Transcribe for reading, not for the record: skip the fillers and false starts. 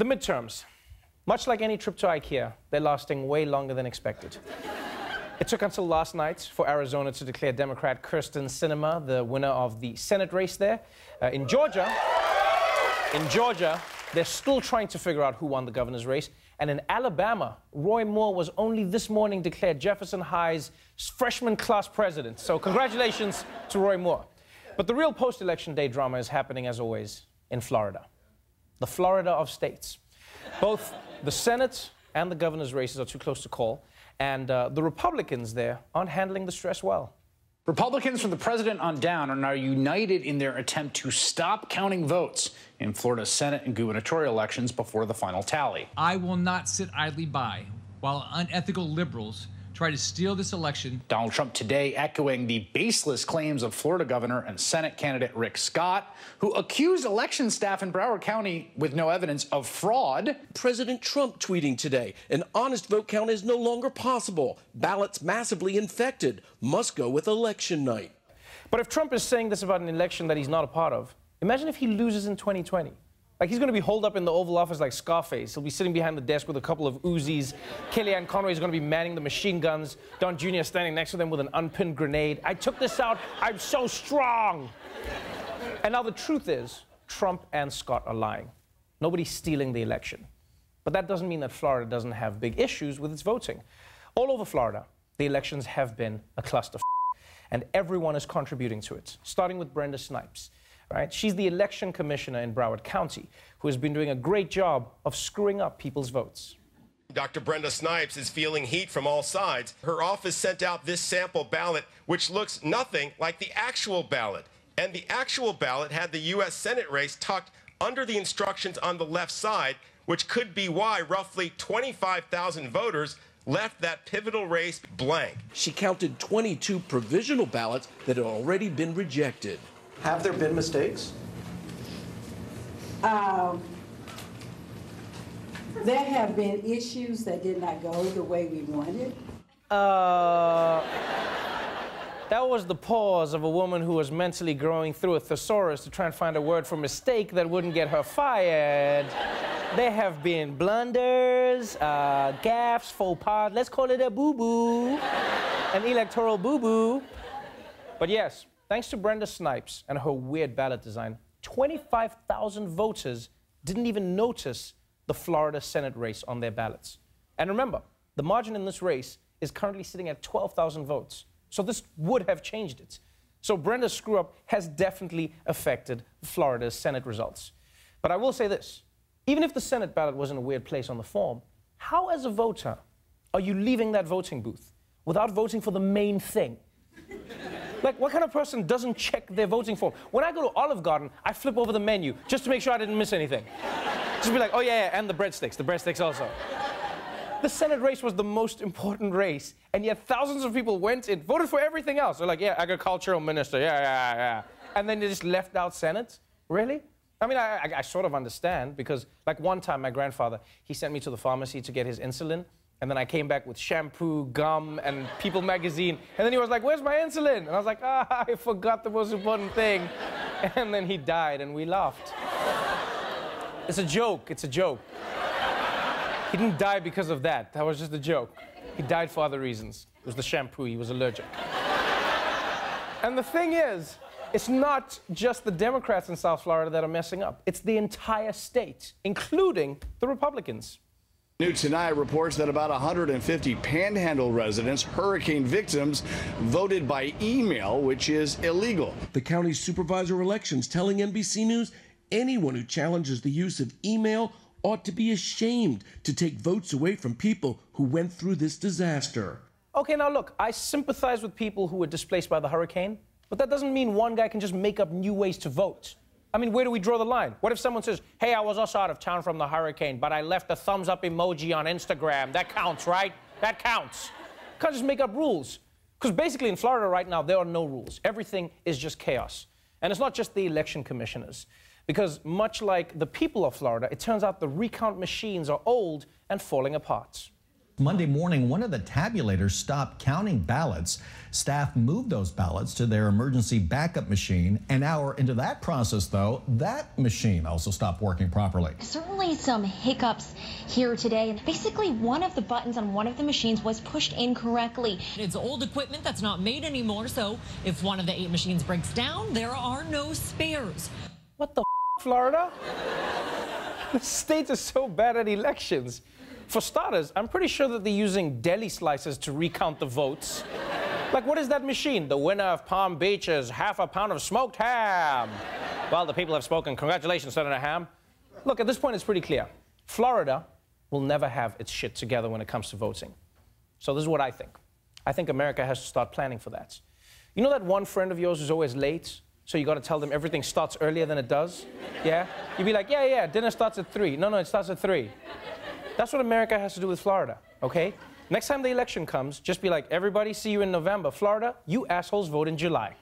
The midterms. Much like any trip to IKEA, they're lasting way longer than expected. It took until last night for Arizona to declare Democrat Kyrsten Sinema the winner of the Senate race there. In Georgia, they're still trying to figure out who won the governor's race. And in Alabama, Roy Moore was only this morning declared Jefferson High's freshman class president. So congratulations to Roy Moore. But the real post-election day drama is happening, as always, in Florida. The Florida of states. Both the Senate and the governor's races are too close to call. And the Republicans there aren't handling the stress well. Republicans from the president on down are now united in their attempt to stop counting votes in Florida's Senate and gubernatorial elections before the final tally. I will not sit idly by while unethical liberals try to steal this election. Donald Trump today echoing the baseless claims of Florida Governor and Senate candidate Rick Scott, who accused election staff in Broward County with no evidence of fraud. President Trump tweeting today, an honest vote count is no longer possible. Ballots massively infected. Must go with election night. But if Trump is saying this about an election that he's not a part of, imagine if he loses in 2020. Like, he's going to be holed up in the Oval Office like Scarface. He'll be sitting behind the desk with a couple of Uzis. Kellyanne Conway's going to be manning the machine guns. Don Jr. standing next to them with an unpinned grenade. I took this out. I'm so strong. And now the truth is, Trump and Scott are lying. Nobody's stealing the election. But that doesn't mean that Florida doesn't have big issues with its voting. All over Florida, the elections have been a cluster. And everyone is contributing to it, starting with Brenda Snipes. Right? She's the election commissioner in Broward County, who has been doing a great job of screwing up people's votes. Dr. Brenda Snipes is feeling heat from all sides. Her office sent out this sample ballot, which looks nothing like the actual ballot. And the actual ballot had the U.S. Senate race tucked under the instructions on the left side, which could be why roughly 25,000 voters left that pivotal race blank. She counted 22 provisional ballots that had already been rejected. Have there been mistakes? There have been issues that did not go the way we wanted. That was the pause of a woman who was mentally going through a thesaurus to try and find a word for mistake that wouldn't get her fired. There have been blunders, gaffes, faux pas. Let's call it a boo-boo, an electoral boo-boo. But yes, thanks to Brenda Snipes and her weird ballot design, 25,000 voters didn't even notice the Florida Senate race on their ballots. And remember, the margin in this race is currently sitting at 12,000 votes. So this would have changed it. So Brenda's screw-up has definitely affected Florida's Senate results. But I will say this, even if the Senate ballot was in a weird place on the form, how as a voter are you leaving that voting booth without voting for the main thing? Like, what kind of person doesn't check their voting form? When I go to Olive Garden, I flip over the menu just to make sure I didn't miss anything. Just be like, oh yeah, and the breadsticks also. The Senate race was the most important race, and yet thousands of people went in, voted for everything else. They're like, yeah, agricultural minister, yeah. And then they just left out Senate? Really? I mean, I sort of understand, because like one time my grandfather, he sent me to the pharmacy to get his insulin, and then I came back with shampoo, gum, and People magazine. And then he was like, where's my insulin? And I was like, I forgot the most important thing. And then he died, and we laughed. It's a joke, it's a joke. He didn't die because of that. That was just a joke. He died for other reasons. It was the shampoo, he was allergic. And the thing is, it's not just the Democrats in South Florida that are messing up. It's the entire state, including the Republicans. New tonight reports that about 150 Panhandle residents, hurricane victims, voted by email, which is illegal. The county supervisor of elections telling NBC News anyone who challenges the use of email ought to be ashamed to take votes away from people who went through this disaster. Okay, now look, I sympathize with people who were displaced by the hurricane, but that doesn't mean one guy can just make up new ways to vote. I mean, where do we draw the line? What if someone says, hey, I was also out of town from the hurricane, but I left a thumbs up emoji on Instagram. That counts, right? That counts. You can't just make up rules. Because basically in Florida right now, there are no rules. Everything is just chaos. And it's not just the election commissioners. Because much like the people of Florida, it turns out the recount machines are old and falling apart. Monday morning, one of the tabulators stopped counting ballots. Staff moved those ballots to their emergency backup machine. An hour into that process, though, that machine also stopped working properly. Certainly some hiccups here today. Basically, one of the buttons on one of the machines was pushed incorrectly. It's old equipment that's not made anymore, so if one of the 8 machines breaks down, there are no spares. What the Florida? The states are so bad at elections. For starters, I'm pretty sure that they're using deli slices to recount the votes. Like, what is that machine? The winner of Palm Beach is half a pound of smoked ham. Well, the people have spoken. Congratulations, Senator Ham. Look, at this point, it's pretty clear. Florida will never have its shit together when it comes to voting. So this is what I think. I think America has to start planning for that. You know that one friend of yours who's always late? So you got to tell them everything starts earlier than it does? Yeah? You'd be like, yeah, dinner starts at 3. No, it starts at 3. That's what America has to do with Florida, okay? Next time the election comes, just be like, everybody, see you in November. Florida, you assholes vote in July.